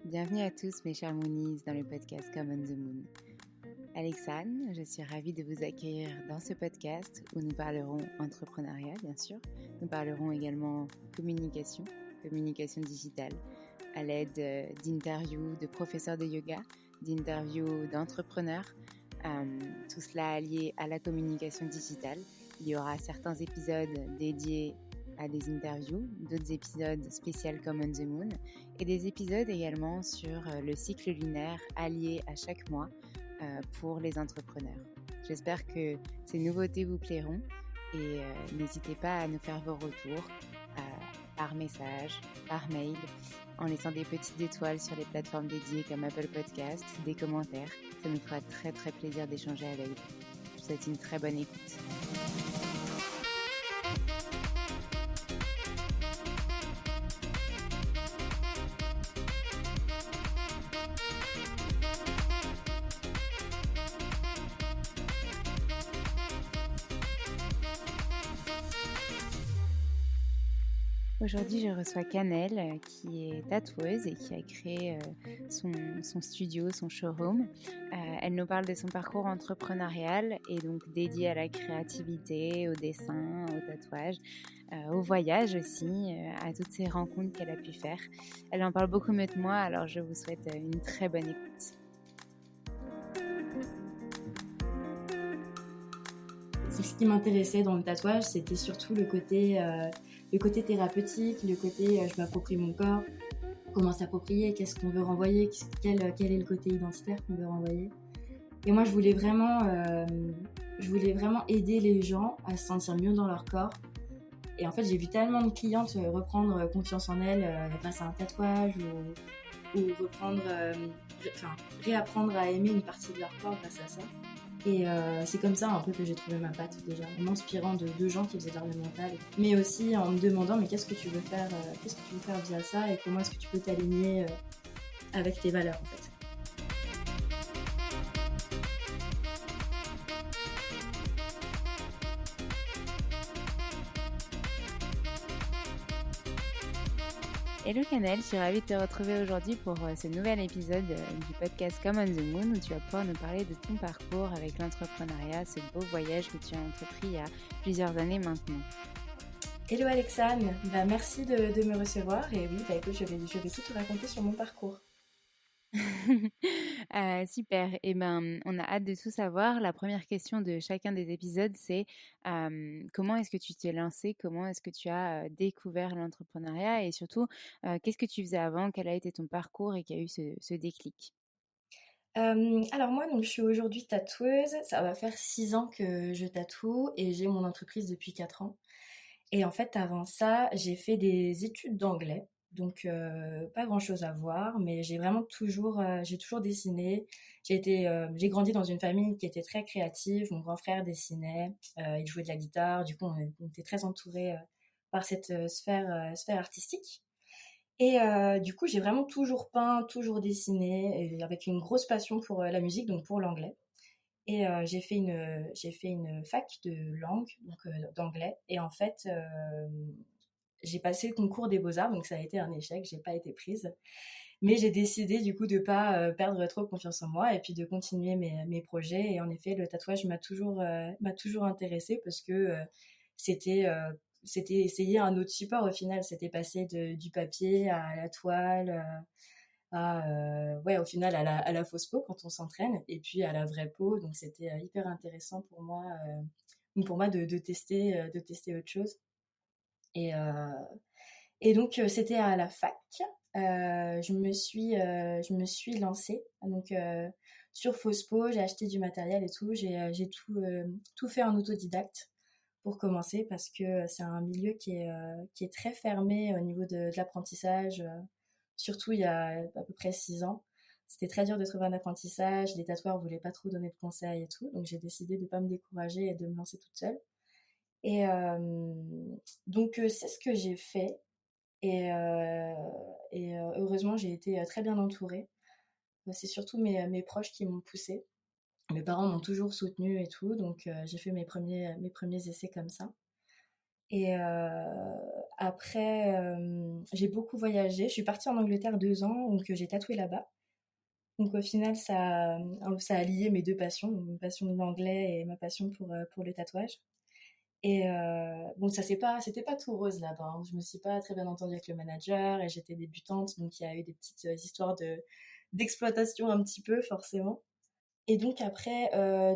Bienvenue à tous mes chers Moonies dans le podcast Come on the Moon. Alexane, je suis ravie de vous accueillir dans ce podcast où nous parlerons entrepreneuriat bien sûr. Nous parlerons également communication digitale à l'aide d'interviews de professeurs de yoga, d'interviews d'entrepreneurs, tout cela allié à la communication digitale. Il y aura certains épisodes dédiés à des interviews, d'autres épisodes spéciaux Come on the Moon et des épisodes également sur le cycle lunaire allié à chaque mois pour les entrepreneurs. J'espère que ces nouveautés vous plairont et n'hésitez pas à nous faire vos retours par message, par mail, en laissant des petites étoiles sur les plateformes dédiées comme Apple Podcast, des commentaires. Ça nous fera très très plaisir d'échanger avec vous. Je vous souhaite une très bonne écoute. Aujourd'hui, je reçois Canel, qui est tatoueuse et qui a créé son studio, son showroom. Elle nous parle de son parcours entrepreneurial et donc dédié à la créativité, au dessin, au tatouage, au voyage aussi, à toutes ces rencontres qu'elle a pu faire. Elle en parle beaucoup mieux que moi, alors je vous souhaite une très bonne écoute. Ce qui m'intéressait dans le tatouage, c'était surtout le côté thérapeutique, le côté je m'approprie mon corps, comment s'approprier, qu'est-ce qu'on veut renvoyer, quel est le côté identitaire qu'on veut renvoyer. Et moi, je voulais vraiment aider les gens à se sentir mieux dans leur corps. Et en fait, j'ai vu tellement de clientes reprendre confiance en elles grâce à un tatouage ou réapprendre à aimer une partie de leur corps grâce à ça. Et c'est comme ça un peu que j'ai trouvé ma patte déjà, en m'inspirant de gens qui faisaient de l'art mental, mais aussi en me demandant mais qu'est-ce que tu veux faire via ça et comment est-ce que tu peux t'aligner avec tes valeurs en fait. Hello Canel, je suis ravie de te retrouver aujourd'hui pour ce nouvel épisode du podcast Come on the Moon où tu vas pouvoir nous parler de ton parcours avec l'entrepreneuriat, ce beau voyage que tu as entrepris il y a plusieurs années maintenant. Hello Alexane, merci de me recevoir et oui, écoute, je vais tout te raconter sur mon parcours. Super, et on a hâte de tout savoir. La première question de chacun des épisodes, c'est comment est-ce que tu t'es lancé, comment est-ce que tu as découvert l'entrepreneuriat et surtout, qu'est-ce que tu faisais avant, quel a été ton parcours et qui a eu ce déclic? Alors moi, donc, je suis aujourd'hui tatoueuse, ça va faire 6 ans que je tatoue et j'ai mon entreprise depuis 4 ans. Et en fait, avant ça, j'ai fait des études d'anglais, donc pas grand-chose à voir, mais j'ai toujours dessiné. J'ai grandi dans une famille qui était très créative. Mon grand frère dessinait, il jouait de la guitare. Du coup, on était très entourés par cette sphère artistique. Et du coup, j'ai vraiment toujours peint, toujours dessiné, et avec une grosse passion pour la musique, donc pour l'anglais. Et j'ai fait une fac de langue, donc d'anglais. Et en fait, j'ai passé le concours des Beaux-Arts, donc ça a été un échec, j'ai pas été prise. Mais j'ai décidé du coup de pas perdre trop confiance en moi et puis de continuer mes projets. Et en effet, le tatouage m'a toujours intéressée parce que c'était euh, c'était essayer un autre support au final. C'était passer du papier à la toile, au final à la fausse peau quand on s'entraîne et puis à la vraie peau. Donc c'était hyper intéressant pour moi de tester autre chose. Et, euh, et donc c'était à la fac. Je me suis lancée donc sur fausse peau. J'ai acheté du matériel et tout. J'ai tout fait en autodidacte pour commencer parce que c'est un milieu qui est très fermé au niveau de l'apprentissage. Surtout il y a à peu près 6 ans. C'était très dur de trouver un apprentissage. Les tatoueurs voulaient pas trop donner de conseils et tout. Donc j'ai décidé de pas me décourager et de me lancer toute seule. Et donc c'est ce que j'ai fait. Heureusement, j'ai été très bien entourée. C'est surtout mes proches qui m'ont poussée. Mes parents m'ont toujours soutenue et tout, donc j'ai fait mes premiers essais comme ça. Et après, j'ai beaucoup voyagé. Je suis partie en Angleterre 2 ans, donc j'ai tatoué là-bas. Donc au final, ça a lié mes deux passions, donc ma passion de l'anglais et ma passion pour le tatouage. Et bon, c'était pas tout rose là-bas, hein. Je me suis pas très bien entendue avec le manager et j'étais débutante, donc il y a eu des petites histoires d'exploitation un petit peu, forcément. Et donc après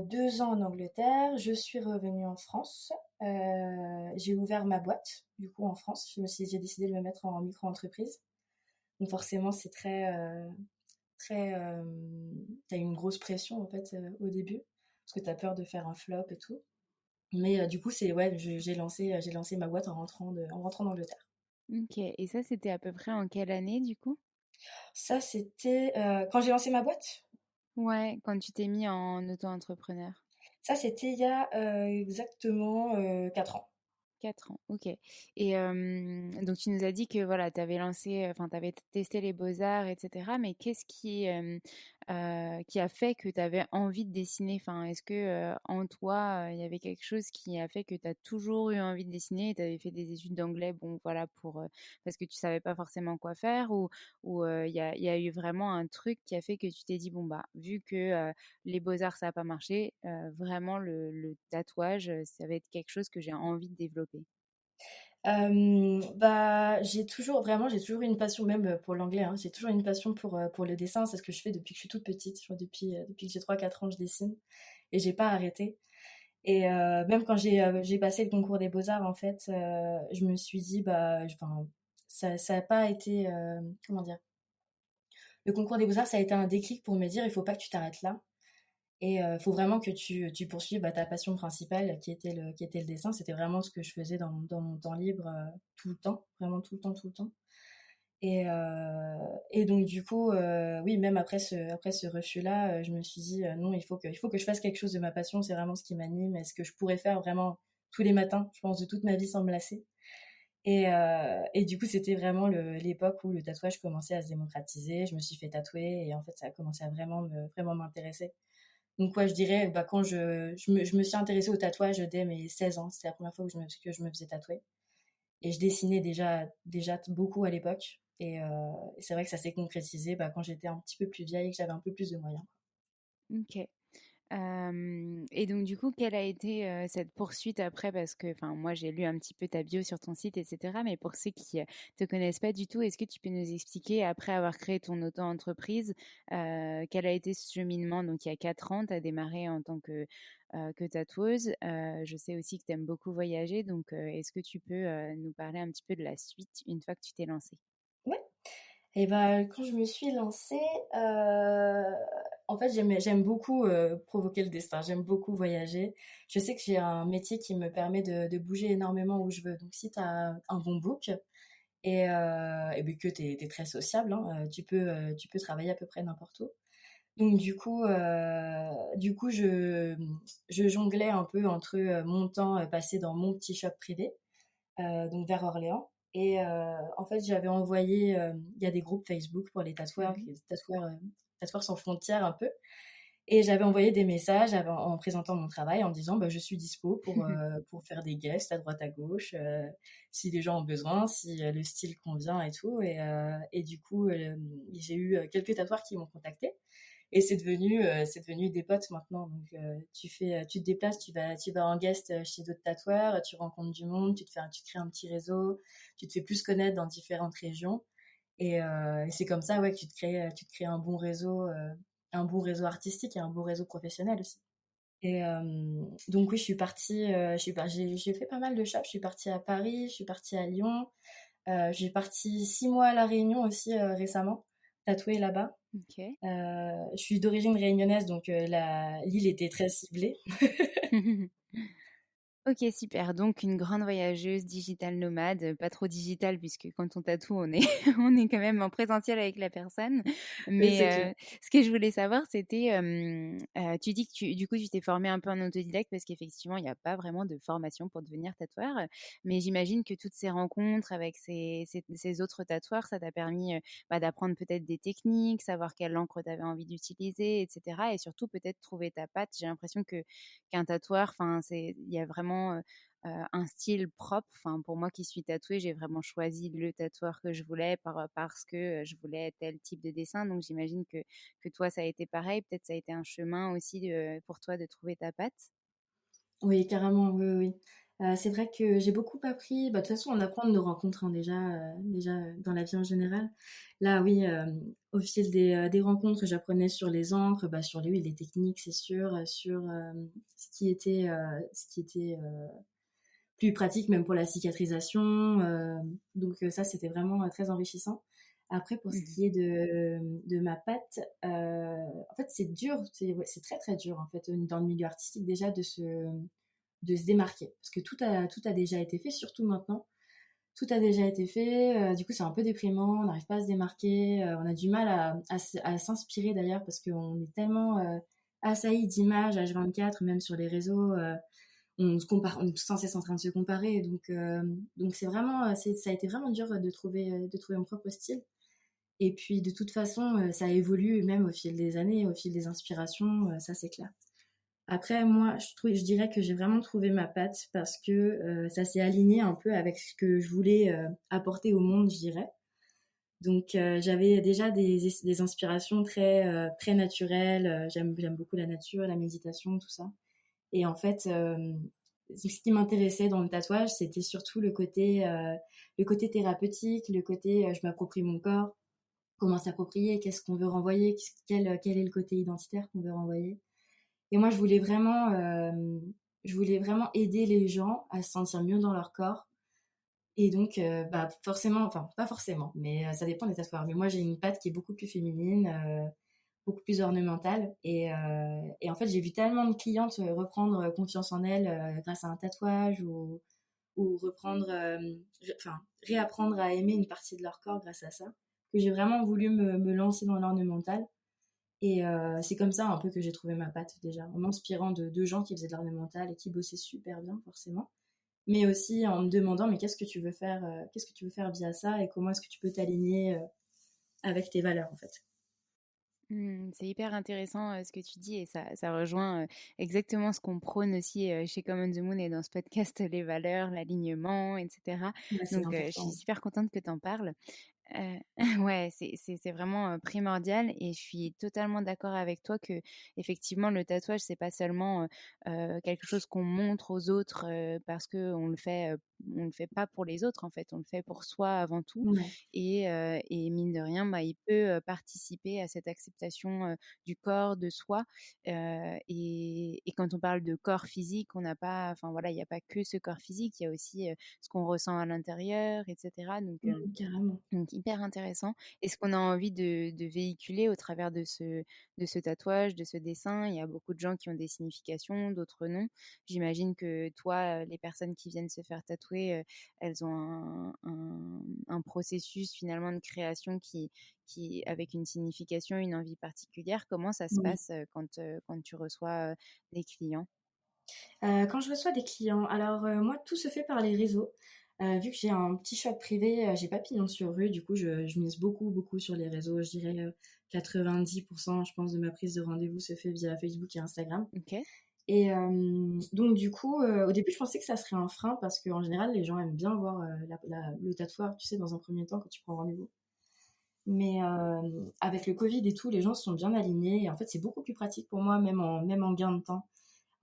2 ans en Angleterre, je suis revenue en France. J'ai ouvert ma boîte, du coup, en France. J'ai décidé de me mettre en micro-entreprise. Donc forcément, c'est très... t'as une grosse pression, en fait, au début, parce que t'as peur de faire un flop et tout. Mais du coup, ouais, j'ai lancé ma boîte en rentrant d'Angleterre. Ok, et ça, c'était à peu près en quelle année du coup? Ça, c'était quand j'ai lancé ma boîte. Ouais, quand tu t'es mis en auto-entrepreneur. Ça, c'était il y a exactement 4 ans. 4 ans, OK. Et donc tu nous as dit que voilà, tu avais lancé, enfin tu avais testé les beaux-arts et cetera, mais qu'est-ce qui a fait que tu avais envie de dessiner? Enfin, est-ce que, en toi, il y avait quelque chose qui a fait que tu as toujours eu envie de dessiner et tu avais fait des études d'anglais, bon voilà parce que tu savais pas forcément quoi faire ou, il y a eu vraiment un truc qui a fait que tu t'es dit: «Bon bah, vu que, les beaux-arts ça a pas marché, vraiment le tatouage, ça va être quelque chose que j'ai envie de développer». Bah, j'ai toujours eu une passion même pour l'anglais, hein. J'ai toujours eu une passion pour le dessin. C'est ce que je fais depuis que je suis toute petite. Je crois depuis que j'ai 3 4 ans, je dessine et j'ai pas arrêté. Et même quand j'ai passé le concours des beaux-arts, en fait, je me suis dit, bah, enfin, ça a pas été, comment dire? Le concours des beaux-arts, ça a été un déclic pour me dire, il faut pas que tu t'arrêtes là. Et il faut vraiment que tu poursuives bah, ta passion principale qui était le dessin. C'était vraiment ce que je faisais dans mon temps libre tout le temps, vraiment tout le temps, tout le temps. Et donc du coup, oui, même après ce refus-là, je me suis dit non, il faut que je fasse quelque chose de ma passion. C'est vraiment ce qui m'anime. Est-ce que je pourrais faire vraiment tous les matins, je pense, de toute ma vie sans me lasser. Et du coup, c'était vraiment l'époque où le tatouage commençait à se démocratiser. Je me suis fait tatouer et en fait, ça a commencé à vraiment m'intéresser. Donc ouais, je dirais, bah, quand je me suis intéressée au tatouage dès mes 16 ans. C'était la première fois que je me faisais tatouer. Et je dessinais déjà beaucoup à l'époque. Et c'est vrai que ça s'est concrétisé bah, quand j'étais un petit peu plus vieille et que j'avais un peu plus de moyens. OK. Et donc du coup, quelle a été, cette poursuite après? Parce que, enfin, moi, j'ai lu un petit peu ta bio sur ton site et cetera, mais pour ceux qui, te connaissent pas du tout, est-ce que tu peux nous expliquer, après avoir créé ton auto-entreprise, quel a été ce cheminement? Donc il y a 4 ans, tu as démarré en tant que tatoueuse. Je sais aussi que tu aimes beaucoup voyager, donc est-ce que tu peux, nous parler un petit peu de la suite une fois que tu t'es lancée? Ouais. Et bah, quand je me suis lancée, euh, en fait, j'aime beaucoup provoquer le destin. J'aime beaucoup voyager. Je sais que j'ai un métier qui me permet de bouger énormément où je veux. Donc, si tu as un bon book et ben que tu es très sociable, hein, tu peux travailler à peu près n'importe où. Donc, du coup je jonglais un peu entre mon temps passé dans mon petit shop privé donc vers Orléans. Et en fait, j'avais envoyé, il y a des groupes Facebook pour les tatoueurs, Mmh. tatoueurs sans frontières un peu. Et j'avais envoyé des messages en présentant mon travail, en disant bah, je suis dispo pour faire des guests à droite à gauche, si les gens ont besoin, si le style convient et tout. Et du coup, j'ai eu quelques tatoueurs qui m'ont contacté. Et c'est devenu des potes maintenant. Donc, tu te déplaces, tu vas en guest chez d'autres tatoueurs, tu rencontres du monde, tu te crées un petit réseau, tu te fais plus connaître dans différentes régions. Et c'est comme ça, ouais, que tu te crées un bon réseau artistique et un bon réseau professionnel aussi. Et donc oui, j'ai fait pas mal de shops. Je suis partie à Paris, je suis partie à Lyon, j'ai parti 6 mois à La Réunion aussi récemment, tatouer là-bas. OK. Je suis d'origine réunionnaise, donc l'île était très ciblée. OK, super. Donc une grande voyageuse, digital nomade, pas trop digital puisque quand on tatoue, on est on est quand même en présentiel avec la personne. Oui, c'est clair. Ce que je voulais savoir, c'était, tu dis que tu t'es formée un peu en autodidacte parce qu'effectivement, il y a pas vraiment de formation pour devenir tatoueur. Mais j'imagine que toutes ces rencontres avec ces autres tatoueurs, ça t'a permis, d'apprendre peut-être des techniques, savoir quelle encre tu avais envie d'utiliser et cetera et surtout peut-être trouver ta patte. J'ai l'impression qu'un tatoueur, enfin, il y a vraiment un style propre. Enfin, pour moi qui suis tatouée, j'ai vraiment choisi le tatoueur que je voulais parce que je voulais tel type de dessin. Donc j'imagine que toi, ça a été pareil. Peut-être ça a été un chemin aussi pour toi de trouver ta patte. Oui, carrément, oui, oui. C'est vrai que j'ai beaucoup appris. Bah, de toute façon, on apprend de nos rencontres, hein, dans la vie en général. Là, oui, au fil des rencontres, j'apprenais sur les encres, bah, sur les techniques, c'est sûr, sur ce qui était plus pratique, même pour la cicatrisation. Ça, c'était vraiment très enrichissant. Après, pour ce Mhm. qui est de ma patte, en fait, c'est dur, ouais, c'est très très dur en fait dans le milieu artistique déjà de se démarquer. Parce que tout a déjà été fait, surtout maintenant. Tout a déjà été fait. Du coup, c'est un peu déprimant. On n'arrive pas à se démarquer. On a du mal à s'inspirer d'ailleurs parce qu'on est tellement assailli d'images H24, même sur les réseaux. On se compare, on est sans cesse en train de se comparer. Donc c'est vraiment, ça a été vraiment dur de trouver mon propre style. Et puis, de toute façon, ça évolue même au fil des années, au fil des inspirations, ça c'est clair. Après, moi, je dirais que j'ai vraiment trouvé ma patte parce que ça s'est aligné un peu avec ce que je voulais apporter au monde, je dirais. Donc, j'avais déjà des inspirations très naturelles. J'aime beaucoup la nature, la méditation, tout ça. Et en fait, ce qui m'intéressait dans le tatouage, c'était surtout le côté thérapeutique, le côté je m'approprie mon corps, comment s'approprier, qu'est-ce qu'on veut renvoyer, quel est le côté identitaire qu'on veut renvoyer. Et moi, je voulais vraiment aider les gens à se sentir mieux dans leur corps. Et donc, bah, forcément, enfin, pas forcément, mais ça dépend des tatoueurs. Mais moi, j'ai une patte qui est beaucoup plus féminine, beaucoup plus ornementale. Et en fait, j'ai vu tellement de clientes reprendre confiance en elles grâce à un tatouage ou enfin, réapprendre à aimer une partie de leur corps grâce à ça, que j'ai vraiment voulu me lancer dans l'ornemental. Et c'est comme ça un peu que j'ai trouvé ma patte déjà, en m'inspirant de gens qui faisaient de l'ornemental et qui bossaient super bien forcément, mais aussi en me demandant mais qu'est-ce que tu veux faire via ça et comment est-ce que tu peux t'aligner avec tes valeurs en fait. C'est hyper intéressant ce que tu dis et ça rejoint exactement ce qu'on prône aussi chez Common the Moon et dans ce podcast, les valeurs, l'alignement, etc. Ouais, c'est Donc, je suis important. super contente que tu en parles. Heu, ouais, c'est vraiment, primordial et je suis totalement d'accord avec toi que effectivement le tatouage, c'est pas seulement, quelque chose qu'on montre aux autres, parce on le fait pas pour les autres, en fait, on le fait pour soi avant tout Ouais, et mine de rien, il peut, participer à cette acceptation, du corps, de soi, et quand on parle de corps physique, on n'a pas enfin voilà, il y a pas que ce corps physique, il y a aussi, ce qu'on ressent à l'intérieur et cetera carrément. donc hyper intéressant. Et ce qu'on a envie de véhiculer au travers de ce tatouage, de ce dessin, il y a beaucoup de gens qui ont des significations, d'autres non. J'imagine que toi, les personnes qui viennent se faire tatouer, elles ont un processus finalement de création avec une signification, une envie particulière. Comment ça se Oui. passe quand tu reçois des clients? Quand je reçois des clients, alors moi tout se fait par les réseaux. Vu que j'ai un petit shop privé, j'ai pas pignon sur rue, du coup je mise beaucoup sur les réseaux. Je dirais 90% je pense de ma prise de rendez-vous se fait via Facebook et Instagram. Ok. Et donc du coup, au début je pensais que ça serait un frein parce qu'en général les gens aiment bien voir le tatoueur, tu sais, dans un premier temps quand tu prends rendez-vous. Mais avec le Covid et tout, les gens se sont bien alignés et en fait c'est beaucoup plus pratique pour moi, même en gain de temps.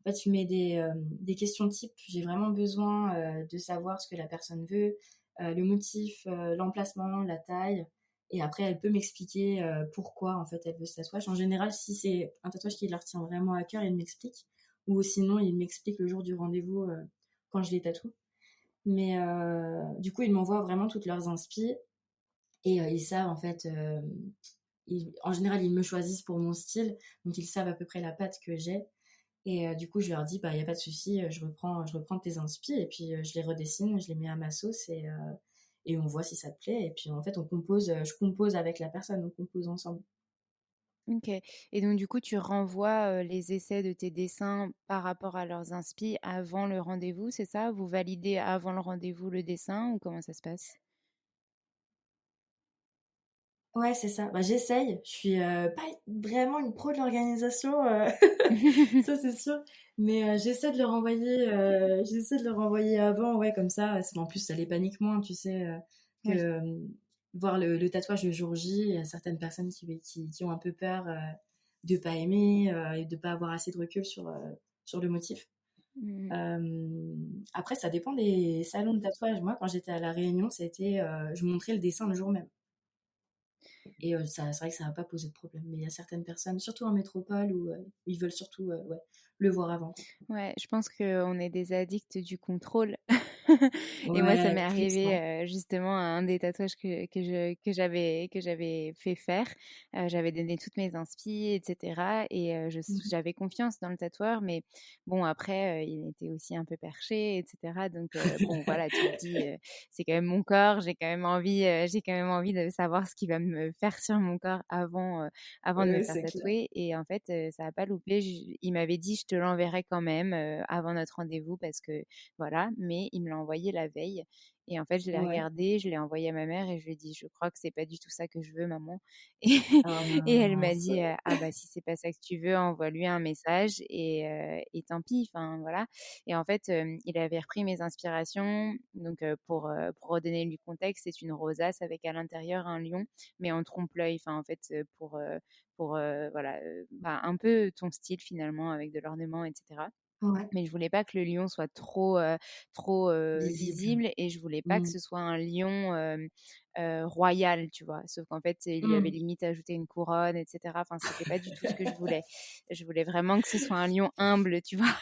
En fait, je mets des questions types. J'ai vraiment besoin de savoir ce que la personne veut, le motif, l'emplacement, la taille. Et après, elle peut m'expliquer pourquoi en fait elle veut ce tatouage. En général, si c'est un tatouage qui leur tient vraiment à cœur, ils m'expliquent. Ou sinon, ils m'expliquent le jour du rendez-vous quand je les tatoue. Mais du coup, ils m'envoient vraiment toutes leurs inspi et ils savent en fait. En général, ils me choisissent pour mon style, donc ils savent à peu près la patte que j'ai. Et du coup, je leur dis: «Bah, il y a pas de souci, je reprends tes inspi et puis, je les redessine, je les mets à ma sauce et on voit si ça te plaît» et puis, en fait, on compose, je compose avec la personne, on compose ensemble. OK, et donc du coup, tu renvoies, les essais de tes dessins par rapport à leurs inspi avant le rendez-vous, c'est ça? Vous validez avant le rendez-vous le dessin ou comment ça se passe? Ouais, c'est ça. Bah, j'essaye. Je suis, pas vraiment une pro de l'organisation, ça c'est sûr. Mais, j'essaie de leur envoyer avant, ouais, comme ça, en plus ça les panique moins, tu sais, que, Oui. voir le tatouage le jour J. Il y a certaines personnes qui ont un peu peur, de pas aimer, et de pas avoir assez de recul sur le motif. Mmh. Après ça dépend des salons de tatouage. Moi, quand j'étais à La Réunion, c'était, je montrais le dessin le jour même. Et ça c'est vrai que ça va pas poser de problème. Mais il y a certaines personnes, surtout en métropole, où ils veulent surtout, ouais, le voir avant, quoi. Ouais, je pense qu'on est des addicts du contrôle. Et moi, ça Ouais, m'est plus, arrivé hein. justement à un des tatouages que j'avais fait faire. J'avais donné toutes mes inspi, etc. Et Mmh. j'avais confiance dans le tatoueur, mais bon, après, il était aussi un peu perché, etc. Donc bon, voilà, tu te dis, c'est quand même mon corps, j'ai quand même envie de savoir ce qu'il va me faire sur mon corps avant de me faire C'est clair. tatouer. Et en fait, ça a pas loupé. Il m'avait dit: «Je te l'enverrai quand même, avant notre rendez-vous parce que voilà», mais il me l'a envoyé la veille. Et en fait, je l'ai Ouais. regardé, je l'ai envoyé à ma mère et je lui ai dit: «Je crois que c'est pas du tout ça que je veux, maman». Et Oh et elle m'a mince. dit: «Ah bah, si c'est pas ça que tu veux, envoie-lui un message et tant pis», enfin voilà. Et en fait, il avait repris mes inspirations. Donc pour redonner du contexte, c'est une rosace avec à l'intérieur un lion, mais en trompe-l'œil. Enfin, en fait, voilà, bah, un peu ton style finalement avec de l'ornement, etc. Ouais, Mais je voulais pas que le lion soit trop visible. visible, et je voulais pas que Mmh. ce soit un lion, royal, tu vois? Sauf qu'en fait, il lui avait Mmh. limite ajouté une couronne, et cetera. Enfin, c'était pas du tout ce que je voulais. Je voulais vraiment que ce soit un lion humble, tu vois?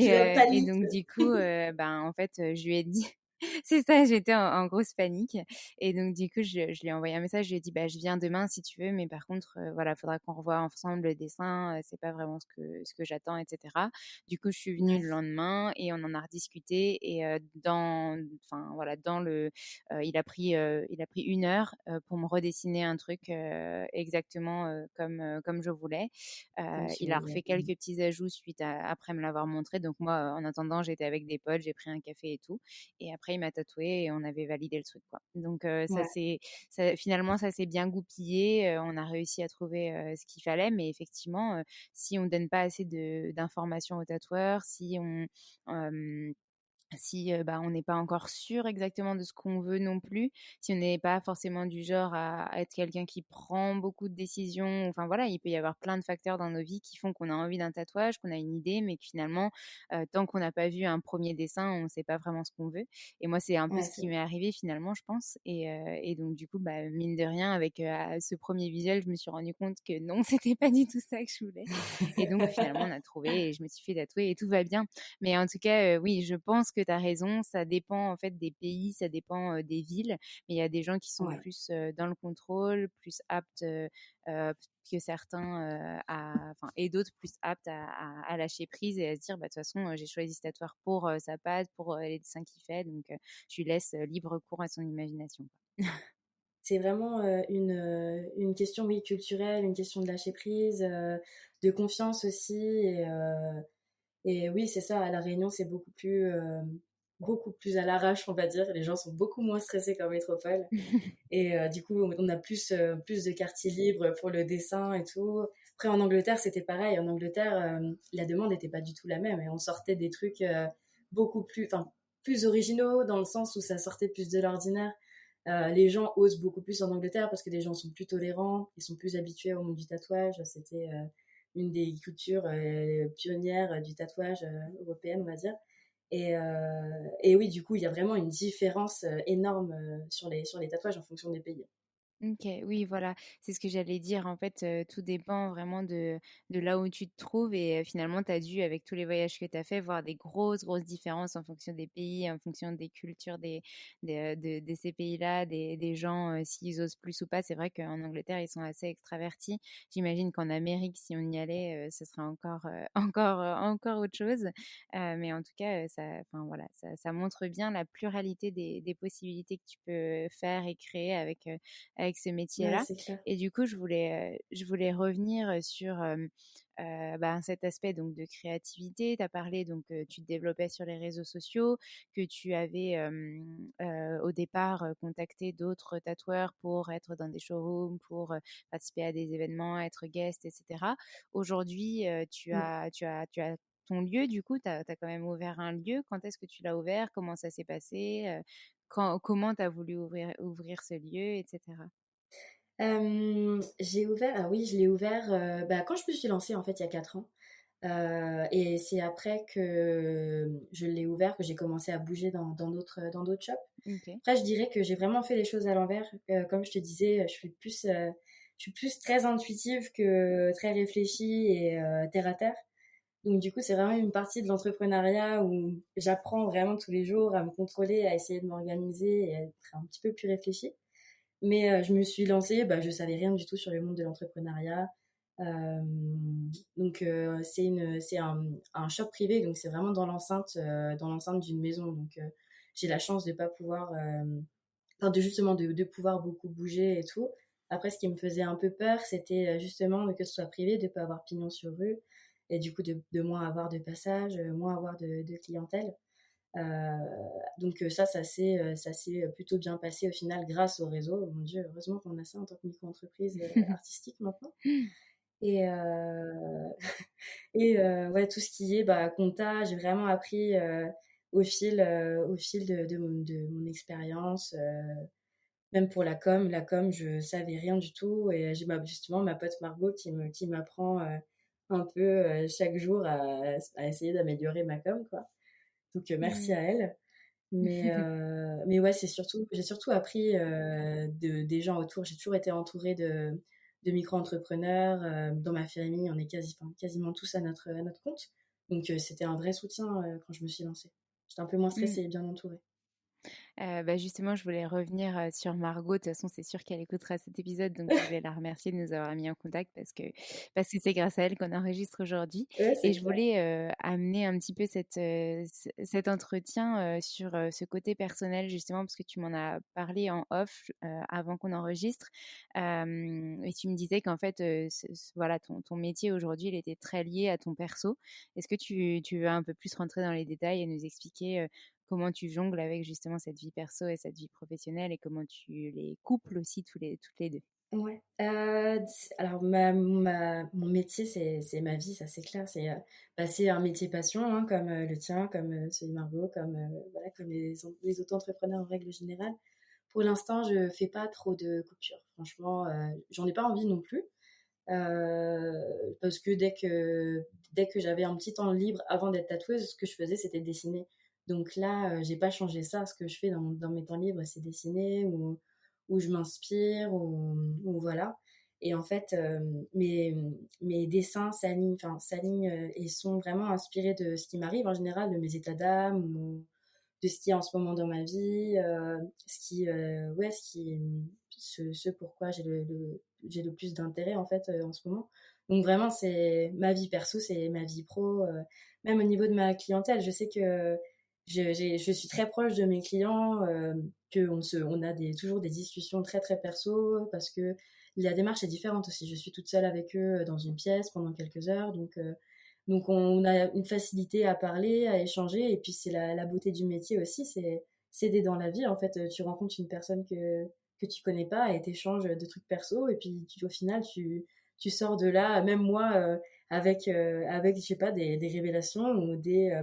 Je Et panique. donc du coup, ben, en fait, je lui ai dit c'est ça, j'étais en grosse panique. Et donc du coup, je lui ai envoyé un message, je lui ai dit: «Bah, je viens demain si tu veux, mais par contre, voilà, faudra qu'on revoie ensemble le dessin, c'est pas vraiment ce que j'attends, et cetera». Du coup, je suis venue Ouais, le lendemain et on en a rediscuté. Et enfin voilà, il a pris 1 heure, pour me redessiner un truc, exactement, comme je voulais. comme tu Il a voulais. refait quelques petits ajouts après me l'avoir montré. Donc moi, en attendant, j'étais avec des potes, j'ai pris un café et tout. Et après, il m'a tatoué et on avait validé le truc, quoi. Donc Ouais, finalement, ça s'est bien goupillé. On a réussi à trouver ce qu'il fallait. Mais effectivement, si on donne pas assez d'informations au tatoueur, si bah, on n'est pas encore sûr exactement de ce qu'on veut non plus, si on n'est pas forcément du genre à être quelqu'un qui prend beaucoup de décisions, enfin voilà, il peut y avoir plein de facteurs dans nos vies qui font qu'on a envie d'un tatouage, qu'on a une idée, mais que finalement, tant qu'on n'a pas vu un premier dessin, on ne sait pas vraiment ce qu'on veut. Et moi, c'est un peu ouais, ce c'est qui vrai. m'est arrivé finalement, je pense. Et donc du coup, bah, mine de rien, avec ce premier visuel, je me suis rendu compte que non, c'était pas du tout ça que je voulais. Et donc finalement, on a trouvé et je me suis fait tatouer et tout va bien. Mais en tout cas, oui, je pense que tu as raison. Ça dépend en fait des pays, ça dépend, des villes. Mais il y a des gens qui sont Ouais. plus, dans le contrôle, plus aptes, que certains, et d'autres plus aptes à lâcher prise et à se dire: «Bah, de toute façon, j'ai choisi ce tatoueur pour, sa patte, pour, les dessins qu'il fait, donc je lui laisse, libre cours à son imagination», quoi. C'est vraiment, une question, oui, culturelle, une question de lâcher prise, de confiance aussi et oui, c'est ça, à La Réunion, c'est beaucoup plus à l'arrache, on va dire. Les gens sont beaucoup moins stressés qu'en métropole et du coup, on a plus de quartier libre pour le dessin et tout. Après, en Angleterre, c'était pareil. En Angleterre, la demande n'était pas du tout la même et on sortait des trucs, beaucoup plus originaux dans le sens où ça sortait plus de l'ordinaire. Les gens osent beaucoup plus en Angleterre parce que les gens sont plus tolérants, ils sont plus habitués au monde du tatouage. C'était, une des cultures, pionnières, du tatouage, européenne, on va dire. Et oui, du coup, il y a vraiment une différence énorme sur les tatouages en fonction des pays. OK, oui, voilà, c'est ce que j'allais dire. En fait, tout dépend vraiment de là où tu te trouves et finalement, tu as dû, avec tous les voyages que tu as fait, voir des grosses, grosses différences en fonction des pays, en fonction des cultures de ces pays-là, des gens, s'ils osent plus ou pas. C'est vrai qu'en Angleterre, ils sont assez extravertis. J'imagine qu'en Amérique, si on y allait, ce serait encore, encore autre chose. Mais en tout cas, ça enfin, voilà, ça montre bien la pluralité des possibilités que tu peux faire et créer avec ce Ouais, métier-là. c'est clair. Et du coup, je voulais revenir sur ben, cet aspect donc de créativité. Tu as parlé, donc tu te développais sur les réseaux sociaux, que tu avais au départ contacté d'autres tatoueurs pour être dans des showrooms, pour participer à des événements, être guest, etc. Aujourd'hui, Mmh. tu as ton lieu, du coup, tu as quand même ouvert un lieu. Quand est-ce que tu l'as ouvert? Comment ça s'est passé? Comment tu as voulu ouvrir ce lieu, etc. J'ai ouvert ah oui, je l'ai ouvert, bah, quand je me suis lancée, en fait, il y a 4 ans, et c'est après que je l'ai ouvert que j'ai commencé à bouger dans d'autres shops. Ok. Après, je dirais que j'ai vraiment fait les choses à l'envers. Comme je te disais, je suis plus très intuitive que très réfléchie et terre à terre. Donc du coup, c'est vraiment une partie de l'entrepreneuriat où j'apprends vraiment tous les jours à me contrôler, à essayer de m'organiser et à être un petit peu plus réfléchie. Mais je me suis lancée, bah, je savais rien du tout sur le monde de l'entrepreneuriat. Euh, donc c'est un shop privé, donc c'est vraiment dans l'enceinte d'une maison. Donc j'ai la chance de pas pouvoir, enfin de justement de pouvoir beaucoup bouger et tout. Après, ce qui me faisait un peu peur, c'était justement que ce soit privé, de pas avoir pignon sur rue, et du coup de moins avoir de passage, moins avoir de clientèle. Euh, donc ça s'est plutôt bien passé au final grâce au réseau. Mon Dieu, heureusement qu'on a ça en tant que micro-entreprise artistique maintenant. Et, ouais, tout ce qui est bah, compta, j'ai vraiment appris au fil de mon expérience. Même pour la com, je savais rien du tout. Et j'ai justement ma pote Margot qui m'apprend un peu chaque jour à essayer d'améliorer ma com, quoi. Donc merci Mm. à elle. Mais ouais, j'ai surtout appris des gens autour. J'ai toujours été entourée de micro-entrepreneurs. Dans ma famille, on est quasiment tous à notre compte. Donc c'était un vrai soutien quand je me suis lancée. J'étais un peu moins Mm. stressée et bien entourée. Bah, justement, je voulais revenir sur Margot. De toute façon, c'est sûr qu'elle écoutera cet épisode, donc je voulais la remercier de nous avoir mis en contact parce que c'est grâce à elle qu'on enregistre aujourd'hui. Ouais, Et c'est je clair. voulais amener un petit peu cet entretien sur ce côté personnel, justement, parce que tu m'en as parlé en off avant qu'on enregistre. Et tu me disais qu'en fait, voilà, ton métier aujourd'hui, il était très lié à ton perso. Est-ce que tu veux un peu plus rentrer dans les détails et nous expliquer comment tu jongles avec justement cette vie perso et cette vie professionnelle et comment tu les couples aussi toutes les deux. Ouais. Alors mon métier, c'est ma vie, ça c'est clair. Bah, c'est un métier passion, hein, comme le tien, comme celui de Margot, comme voilà, comme les auto-entrepreneurs en règle générale. Pour l'instant, je fais pas trop de coupures. Franchement, j'en ai pas envie non plus. Parce que dès que j'avais un petit temps libre avant d'être tatoueuse, ce que je faisais, c'était dessiner. Donc là, j'ai pas changé ça. Ce que je fais dans mes temps libres, c'est dessiner ou je m'inspire ou voilà. Et en fait, mes dessins s'alignent et sont vraiment inspirés de ce qui m'arrive en général, de mes états d'âme ou de ce qui est en ce moment dans ma vie, ouais, ce pourquoi j'ai le plus d'intérêt en fait en ce moment. Donc vraiment, c'est ma vie perso, c'est ma vie pro. Même au niveau de ma clientèle, je sais que je suis très proche de mes clients, on a toujours des discussions très très perso parce que la démarche est différente aussi. Je suis toute seule avec eux dans une pièce pendant quelques heures, donc on a une facilité à parler, à échanger, et puis c'est la beauté du métier aussi, c'est s'aider dans la vie. En fait, tu rencontres une personne que tu connais pas et t'échanges de trucs perso, et puis au final, tu sors de là, même moi, avec je sais pas, des révélations ou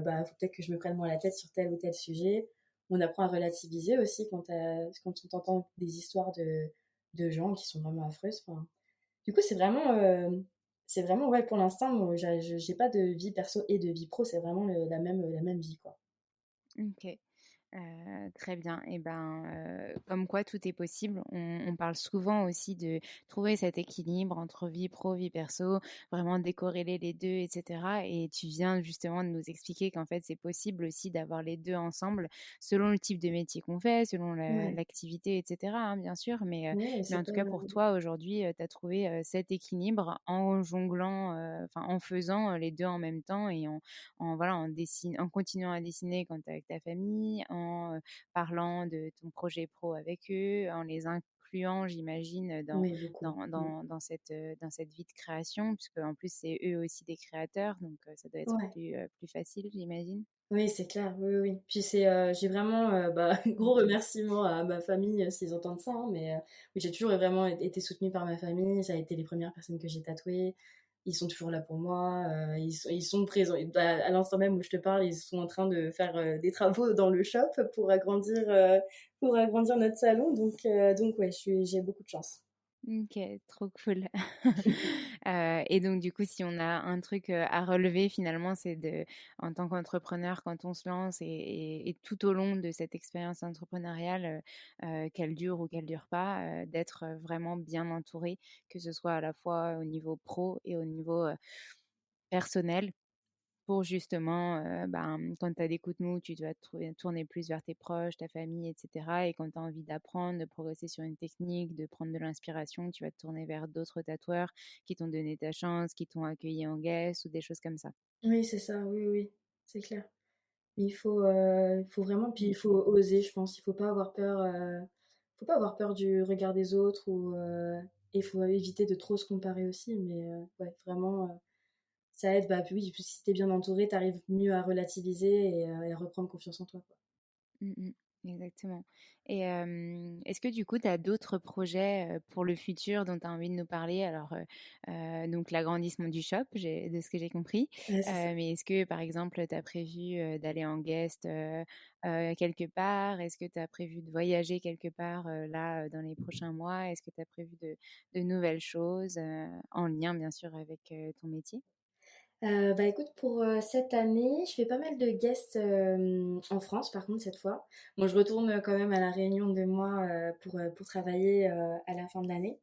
bah, faut peut-être que je me prenne moins la tête sur tel ou tel sujet. On apprend à relativiser aussi quand on entend des histoires de gens qui sont vraiment affreuses. Enfin, du coup, c'est vraiment, ouais, pour l'instant, moi, j'ai pas de vie perso et de vie pro, c'est vraiment la même vie, quoi. Ok. Très bien et ben, comme quoi tout est possible. On parle souvent aussi de trouver cet équilibre entre vie pro, vie perso, vraiment décorréler les 2 et cetera et tu viens justement de nous expliquer qu'en fait, c'est possible aussi d'avoir les 2 ensemble selon le type de métier qu'on fait, selon Ouais, l'activité et cetera, hein, bien sûr. ouais, Mais c'est en tout pas cas pour toi aujourd'hui, tu as trouvé, cet équilibre en jonglant, enfin en faisant, les 2 en même temps et voilà, en continuant à dessiner quand tu es avec ta famille, en, parlant de ton projet pro avec eux, en les incluant, j'imagine, oui, beaucoup. Mmh. dans cette vie de création, puisque en plus, c'est eux aussi des créateurs, donc ça doit être Ouais. plus facile, j'imagine? Oui, c'est clair, oui, oui, oui. Puis j'ai vraiment, bah, gros OK. remerciements à ma famille, s'ils entendent ça, hein, mais oui, j'ai toujours vraiment été soutenue par ma famille. Ça a été les premières personnes que j'ai tatouées. Ils sont toujours là pour moi, ils sont présents. Et bah, à l'instant même où je te parle, ils sont en train de faire, des travaux dans le shop pour agrandir notre salon, donc ouais, j'ai beaucoup de chance. OK, trop cool. Et donc du coup, si on a un truc, à relever finalement, c'est en tant qu'entrepreneur, quand on se lance et tout au long de cette expérience entrepreneuriale, qu'elle dure ou qu'elle dure pas, d'être, vraiment bien entouré, que ce soit à la fois au niveau pro et au niveau, personnel. Pour justement, quand tu as des coups de mou, tu dois tourner plus vers tes proches, ta famille et cetera et quand tu as envie d'apprendre, de progresser sur une technique, de prendre de l'inspiration, tu vas te tourner vers d'autres tatoueurs qui t'ont donné ta chance, qui t'ont accueilli en guest ou des choses comme ça. Oui, c'est ça, oui, oui, oui, c'est clair. Il faut vraiment puis il OK. faut oser, je pense. Il faut pas avoir peur du regard des autres il faut éviter de trop se comparer aussi, mais ouais, vraiment, ça aide, bah, puis oui, puis si tu es bien entouré, tu arrives mieux à relativiser et à reprendre confiance en toi, quoi. Mmh mh. Exactement et est-ce que du coup, tu as d'autres projets, pour le futur dont tu as envie de nous parler? Alors, donc l'agrandissement du shop, de ce que j'ai compris, Ouais, c'est ça. mais est-ce que, par exemple, tu as prévu, d'aller en guest, quelque part? Est-ce que tu as prévu de voyager quelque part, là, dans les prochains mois? Est-ce que tu as prévu de nouvelles choses, en lien bien sûr avec, ton métier? Bah, écoute, pour, cette année, je fais pas mal de guests, en France, par contre, cette fois. Bon, je retourne, quand même à La Réunion 2 mois, pour travailler, à la fin de l'année.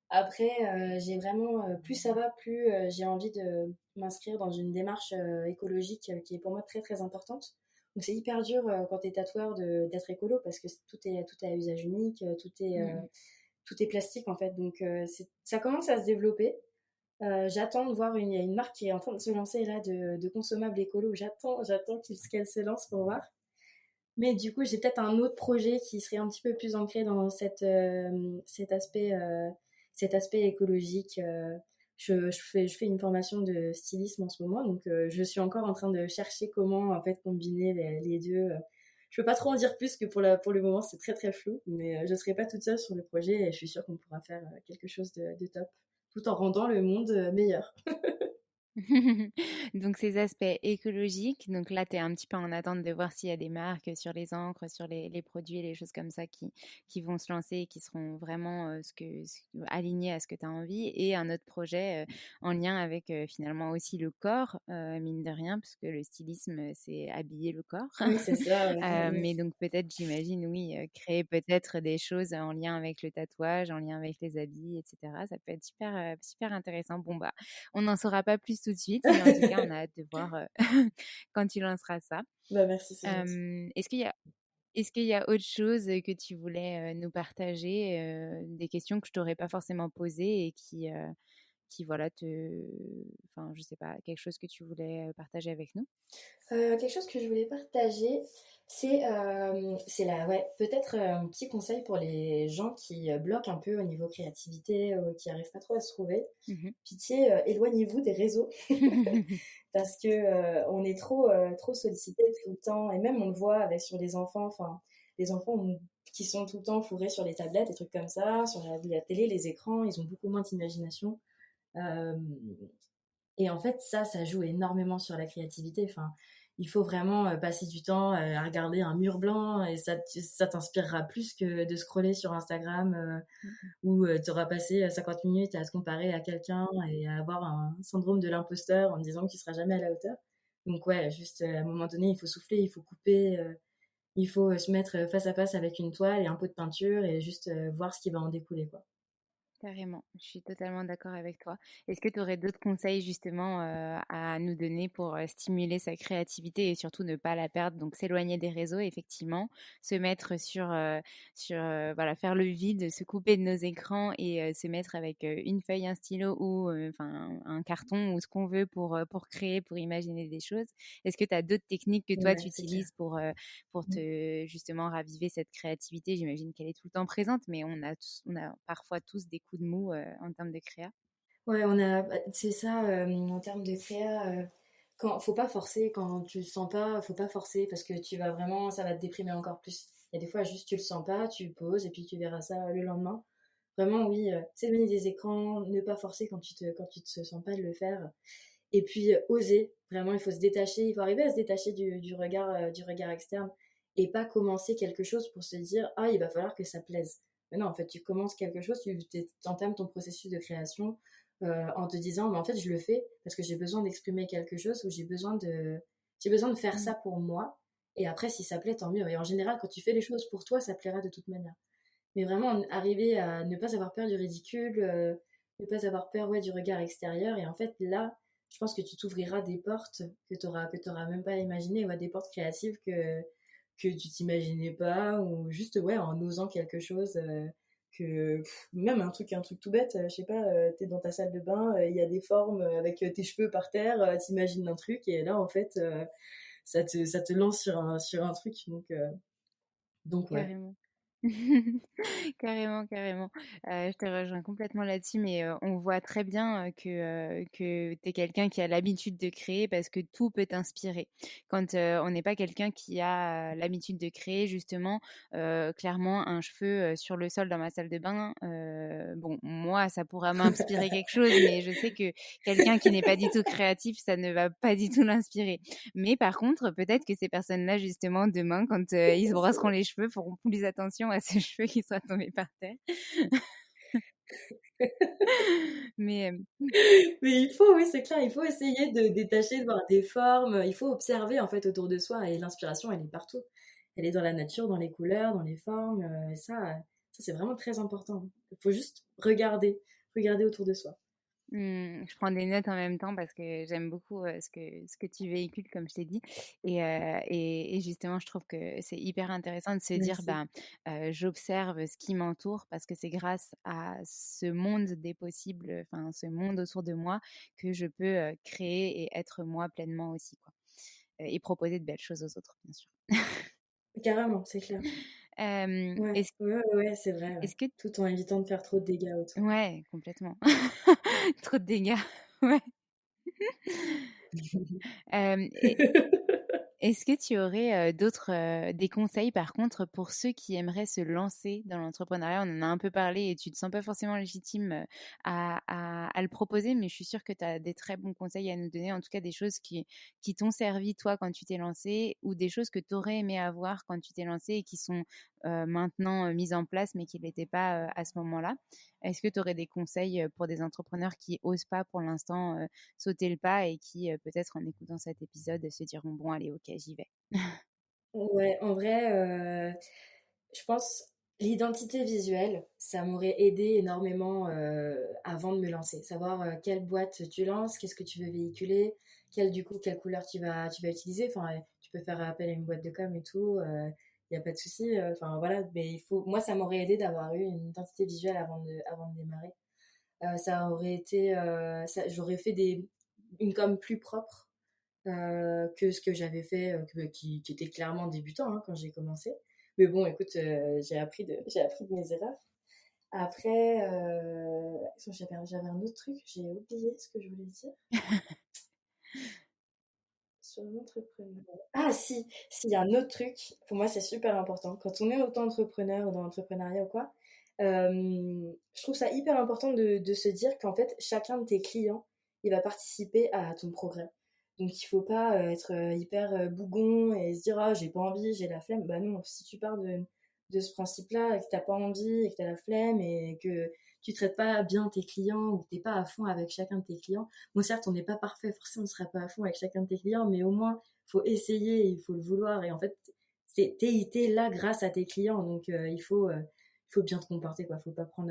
Après, j'ai vraiment, plus ça va, plus, j'ai envie de m'inscrire dans une démarche, écologique, qui est pour moi très, très importante. Donc c'est hyper dur, quand tu es tatoueur d'être écolo parce que tout est à usage unique, Mmh mh. tout est plastique, en fait. Donc ça commence à se développer. J'attends de voir il y a une marque qui est en train de se lancer là de consommables écolo. J'attends qu'elle se lance pour voir. Mais du coup, j'ai peut-être un autre projet qui serait un petit peu plus ancré dans cet aspect écologique. Je fais une formation de stylisme en ce moment, donc je suis encore en train de chercher comment en fait combiner les deux. Je peux pas trop en dire plus que pour le moment, c'est très très flou, mais je serai pas toute seule sur le projet et je suis sûre qu'on pourra faire quelque chose de top, tout en rendant le monde meilleur. Donc ces aspects écologiques, donc là, tu es un petit peu en attente de voir s'il y a des marques sur les encres, sur les produits, les choses comme ça qui vont se lancer et qui seront vraiment alignés à ce que tu as envie. Et un autre projet en lien avec finalement aussi le corps, mine de rien, parce que le stylisme, c'est habiller le corps. Oui, c'est ça. Ouais. Mais donc peut-être, j'imagine, oui, créer peut-être des choses en lien avec le tatouage, en lien avec les habits, etc. Ça peut être super, super intéressant. Bon, bah, on n'en saura pas plus tout de suite, mais en tout cas, on a hâte de voir, quand tu lanceras ça. Bah merci, c'est gentil. Est-ce qu'il y a autre chose, que tu voulais, nous partager, des questions que je t'aurais pas forcément posées et qui voilà enfin, je sais pas, quelque chose que tu voulais, partager avec nous? Quelque chose que je voulais partager, c'est là, ouais, peut-être, un petit conseil pour les gens qui, bloquent un peu au niveau créativité, qui arrivent pas trop à se trouver. Mmh. Pitié, éloignez-vous des réseaux parce que, on est trop sollicités tout le temps et même on le voit avec sur les enfants, enfin, les enfants qui sont tout le temps fourrés sur les tablettes, des trucs comme ça, sur la télé, les écrans, ils ont beaucoup moins d'imagination. Hem Et en fait, ça joue énormément sur la créativité. Enfin, il faut vraiment passer du temps à regarder un mur blanc et ça t'inspirera plus que de scroller sur Instagram Mmh. où tu auras passé 50 minutes à te comparer à quelqu'un et à avoir un syndrome de l'imposteur en te disant que tu seras jamais à la hauteur. Donc ouais, juste à un moment donné, il faut souffler, il faut couper. il faut se mettre face à face avec une toile et un pot de peinture et juste voir ce qui va en découler, quoi. Carrément, je suis totalement d'accord avec toi. Est-ce que tu aurais d'autres conseils justement à nous donner pour stimuler sa créativité et surtout ne pas la perdre? Donc s'éloigner des réseaux, effectivement, se mettre voilà, faire le vide, se couper de nos écrans et se mettre avec une feuille, un stylo ou enfin un carton ou ce qu'on veut pour créer, pour imaginer des choses. Est-ce que tu as d'autres techniques que toi tu Ouais, c'est clair. utilises pour Mmh. te justement raviver cette créativité? J'imagine qu'elle est tout le temps présente, mais on a parfois tous des coups de mou en termes de créa. Ouais, c'est ça, en termes de créa, quand faut pas forcer, quand tu le sens pas, faut pas forcer parce que tu vas vraiment ça va te déprimer encore plus. Il y a des fois juste tu le sens pas, tu poses et puis tu verras ça le lendemain. Vraiment oui, s'éloigner des écrans, ne pas forcer quand tu te sens pas de le faire et puis, oser. Vraiment, il faut se détacher, il faut arriver à se détacher du regard externe et pas commencer quelque chose pour se dire: «Ah, il va falloir que ça plaise». Mais non, en fait, tu commences quelque chose, tu entames ton processus de création, en te disant: «Mais en fait, je le fais parce que j'ai besoin d'exprimer quelque chose ou j'ai besoin de faire Mmh. ça pour moi et après si ça plaît, tant mieux» et en général, quand tu fais les choses pour toi, ça plaira de toute manière. Mais vraiment arriver à ne pas avoir peur du ridicule, ne pas avoir peur, ouais, du regard extérieur et en fait, là, je pense que tu t'ouvriras des portes que tu même pas imaginées, ouais, des portes créatives que tu t'imaginais pas ou juste, ouais, en osant quelque chose, même un truc tout bête, je sais pas, tu es dans ta salle de bain, il y a des formes, avec, tes cheveux par terre, tu un truc et là, en fait, ça te lance sur un truc donc ouais. Carrément. Carrément, carrément. Je te rejoins complètement là-dessus, mais on voit très bien que tu es quelqu'un qui a l'habitude de créer parce que tout peut t'inspirer. Quand on n'est pas quelqu'un qui a l'habitude de créer, justement, clairement, un cheveu sur le sol dans ma salle de bain, bon, moi, ça pourra m'inspirer quelque chose, mais je sais que quelqu'un qui n'est pas du tout créatif, ça ne va pas du tout l'inspirer. Mais par contre, peut-être que ces personnes-là, justement, demain, quand ils se brosseront les cheveux, feront plus attention à ces cheveux qui sont tombés par terre. Mais Mais il faut, oui, c'est clair, il faut essayer de détacher, de voir des formes, il faut observer en fait autour de soi et l'inspiration, elle est partout. Elle est dans la nature, dans les couleurs, dans les formes, et ça c'est vraiment très important. Il faut juste regarder autour de soi. je prends des notes en même temps parce que j'aime beaucoup ce que tu véhicules, comme je t'ai dit. Et justement, je trouve que c'est hyper intéressant de se dire, Merci. ben, j'observe ce qui m'entoure parce que c'est grâce à ce monde des possibles, enfin, ce monde autour de moi, que je peux créer et être moi pleinement aussi, quoi. Et proposer de belles choses aux autres, bien sûr. Carrément, c'est clair. Euh, Ouais, est-ce, ouais, ouais, ouais, c'est vrai, ouais. est-ce que... Tout en évitant de faire trop de dégâts autour. Ouais, complètement. Trop de dégâts. Ouais. Euh, Est-ce que tu aurais d'autres des conseils par contre pour ceux qui aimeraient se lancer dans l'entrepreneuriat? On en a un peu parlé et tu te sens pas forcément légitime à le proposer, mais je suis sûre que tu as des très bons conseils à nous donner, en tout cas des choses qui t'ont servi toi quand tu t'es lancé ou des choses que tu aurais aimé avoir quand tu t'es lancé et qui sont maintenant mises en place mais qui ne l'étaient pas à ce moment-là. Est-ce que tu aurais des conseils pour des entrepreneurs qui osent pas pour l'instant sauter le pas et qui, peut-être en écoutant cet épisode, se diront: «Bon allez, OK, j'y vais». Ouais, en vrai, je pense l'identité visuelle, ça m'aurait aidé énormément avant de me lancer. Savoir quelle boîte tu lances, qu'est-ce que tu veux véhiculer, quelle couleur tu vas utiliser. Enfin, tu peux faire appel à une boîte de com et tout, il n'y a pas de souci. Enfin, voilà, mais moi, ça m'aurait aidé d'avoir eu une identité visuelle avant de démarrer. Ça aurait été, j'aurais fait une com plus propre que ce que j'avais fait, qui était clairement débutant quand j'ai commencé. Mais bon, écoute, j'ai appris de mes erreurs. Après, j'avais un autre truc, j'ai oublié ce que je voulais dire sur l'entrepreneuriat. Ah si, il y a un autre truc, pour moi c'est super important. Quand on est auto-entrepreneur ou dans l'entrepreneuriat ou quoi, je trouve ça hyper important de se dire qu'en fait, chacun de tes clients, il va participer à ton progrès. Donc il faut pas être hyper bougon et se dire ah j'ai pas envie, j'ai la flemme. Bah non, si tu pars de ce principe-là et que t'as pas envie et que t'as la flemme et que tu traites pas bien tes clients ou que t'es pas à fond avec chacun de tes clients. Bon certes on n'est pas parfait, forcément on ne sera pas à fond avec chacun de tes clients, mais au moins il faut essayer, il faut le vouloir et en fait t'es là grâce à tes clients, donc il faut bien te comporter, quoi. Faut pas prendre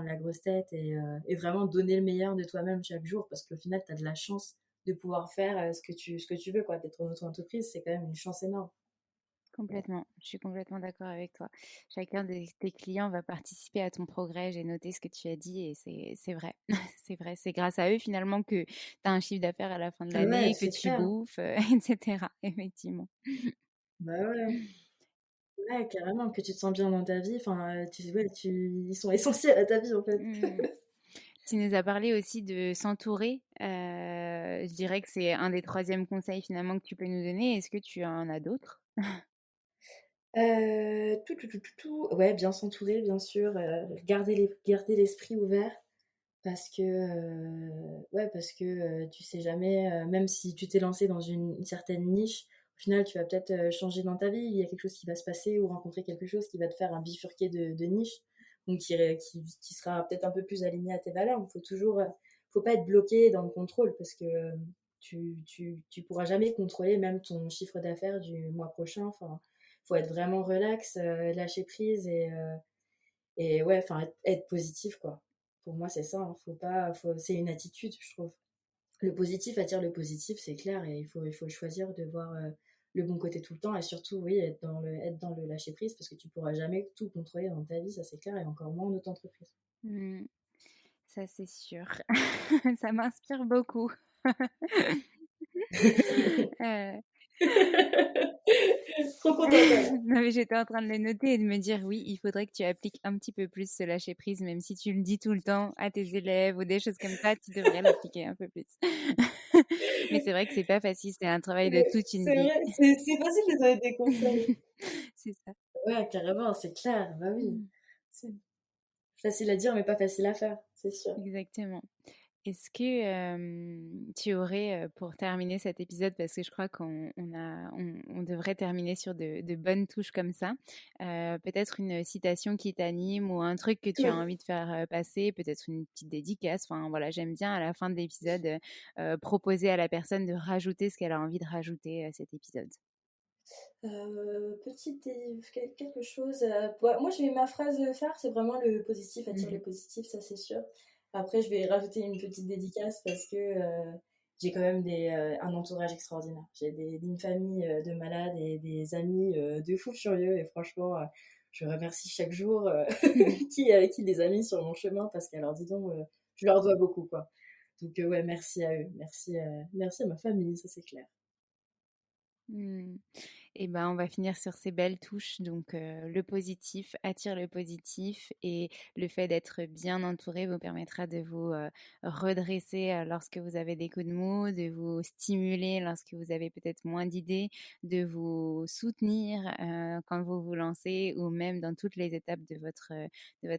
la grosse tête et vraiment donner le meilleur de toi-même chaque jour, parce qu'au final, tu as de la chance de pouvoir faire ce que tu veux, quoi. D'être en auto-entreprise, c'est quand même une chance énorme. Complètement, je suis complètement d'accord avec toi. Chacun de tes clients va participer à ton progrès. J'ai noté ce que tu as dit et c'est vrai. C'est vrai, c'est grâce à eux finalement que tu as un chiffre d'affaires à la fin de Ah ouais, l'année, que c'est tu clair. bouffes, etc. Effectivement. Bah ouais. Ouais, carrément, que tu te sens bien dans ta vie. Enfin, ils sont essentiels à ta vie, en fait. Mm. Tu nous as parlé aussi de s'entourer. Je dirais que c'est un des troisièmes conseils finalement que tu peux nous donner. Est-ce que tu en as d'autres? Tout. Ouais, bien s'entourer, bien sûr. Garder l'esprit ouvert. Parce que tu sais jamais, même si tu t'es lancé dans une certaine niche, au final, tu vas peut-être changer dans ta vie. Il y a quelque chose qui va se passer ou rencontrer quelque chose qui va te faire un bifurquer de niche, donc qui sera peut-être un peu plus aligné à tes valeurs. Faut pas être bloqué dans le contrôle parce que tu pourras jamais contrôler même ton chiffre d'affaires du mois prochain. Enfin, faut être vraiment relax, lâcher prise et ouais, enfin, être positif, quoi. Pour moi, c'est ça, hein. C'est une attitude, je trouve. Le positif attire le positif, c'est clair, et il faut choisir de voir le bon côté tout le temps, et surtout, oui, être dans le lâcher prise, parce que tu pourras jamais tout contrôler dans ta vie, ça c'est clair, et encore moins en auto-entreprise. Mm, ça, c'est sûr. Ça m'inspire beaucoup. Euh, Trop contente alors. Non, mais j'étais en train de le noter et de me dire oui, il faudrait que tu appliques un petit peu plus ce lâcher prise, même si tu le dis tout le temps à tes élèves ou des choses comme ça, tu devrais l'appliquer un peu plus. Mais c'est vrai que c'est pas facile, c'est un travail de toute une C'est vie. vrai, c'est facile de donner des conseils. C'est ça. Ouais, carrément, c'est clair, bah oui. C'est facile à dire, mais pas facile à faire, c'est sûr. Exactement. Est-ce que tu aurais, pour terminer cet épisode, parce que je crois qu'on devrait terminer sur de bonnes touches comme ça, peut-être une citation qui t'anime ou un truc que tu as envie de faire passer, peut-être une petite dédicace. Enfin voilà, j'aime bien à la fin de l'épisode proposer à la personne de rajouter ce qu'elle a envie de rajouter à cet épisode. Quelque chose. Ouais, moi, j'ai ma phrase phare, c'est vraiment le positif attire le Mhm. positif, ça c'est sûr. Après, je vais rajouter une petite dédicace parce que j'ai quand même un entourage extraordinaire. Une famille de malades et des amis de fous furieux. Et franchement, je remercie chaque jour qui les a mis sur mon chemin parce qu'alors, dis donc, je leur dois beaucoup, quoi. Donc, ouais, merci à eux. Merci à ma famille, ça c'est clair. Hmm. Eh ben, on va finir sur ces belles touches. Donc, le positif attire le positif et le fait d'être bien entouré vous permettra de vous redresser lorsque vous avez des coups de mou, de vous stimuler lorsque vous avez peut-être moins d'idées, de vous soutenir quand vous vous lancez ou même dans toutes les étapes de votre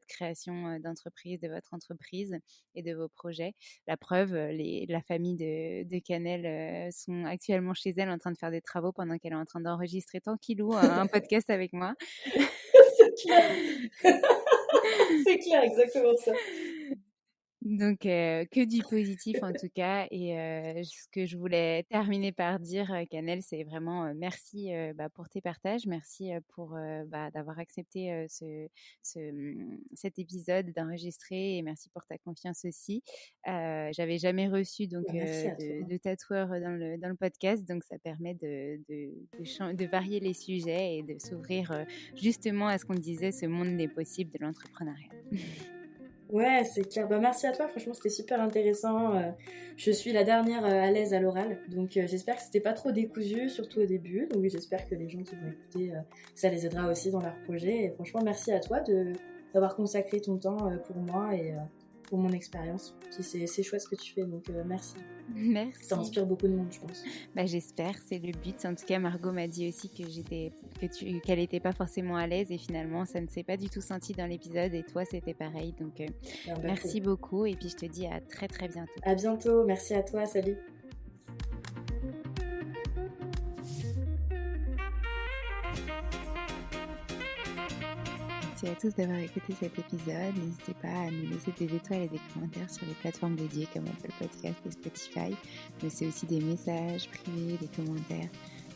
création d'entreprise, de votre entreprise et de vos projets. La preuve, la famille de Canel sont actuellement chez elle en train de faire des travaux pendant qu'elle est en train d'enregistrer tranquillou un podcast avec moi. C'est clair. C'est clair, exactement ça. Donc, que du positif en tout cas. Et ce que je voulais terminer par dire, Canel, c'est vraiment merci pour tes partages. Merci pour d'avoir accepté cet épisode, d'enregistrer. Et merci pour ta confiance aussi. J'avais jamais reçu donc, Bah, merci à toi. de tatoueur dans le podcast. Donc, ça permet de varier les sujets et de s'ouvrir justement à ce qu'on disait, ce monde des possibles de l'entrepreneuriat. Ouais, c'est clair. Bah, merci à toi. Franchement, c'était super intéressant. Je suis la dernière à l'aise à l'oral. Donc, j'espère que c'était pas trop décousu, surtout au début. Donc, j'espère que les gens qui vont écouter, ça les aidera aussi dans leur projet. Et franchement, merci à toi d'avoir consacré ton temps pour moi et pour mon expérience. C'est chouette ce que tu fais. Donc, merci. Ça Merci. inspire beaucoup de monde, je pense. J'espère, c'est le but. En tout cas, Margot m'a dit aussi qu'elle n'était pas forcément à l'aise et finalement, ça ne s'est pas du tout senti dans l'épisode et toi, c'était pareil. Donc, Ah, bah, merci cool. beaucoup et puis je te dis à très très bientôt. À bientôt. Merci à toi. Salut. Merci à tous d'avoir écouté cet épisode. N'hésitez pas à nous laisser des étoiles et des commentaires sur les plateformes dédiées comme Apple Podcast et Spotify. Mais c'est aussi des messages privés, des commentaires.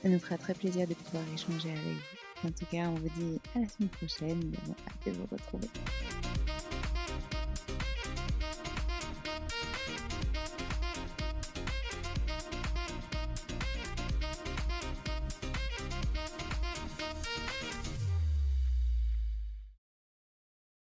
Ça nous fera très plaisir de pouvoir échanger avec vous. En tout cas, on vous dit à la semaine prochaine. Nous avons hâte de vous retrouver.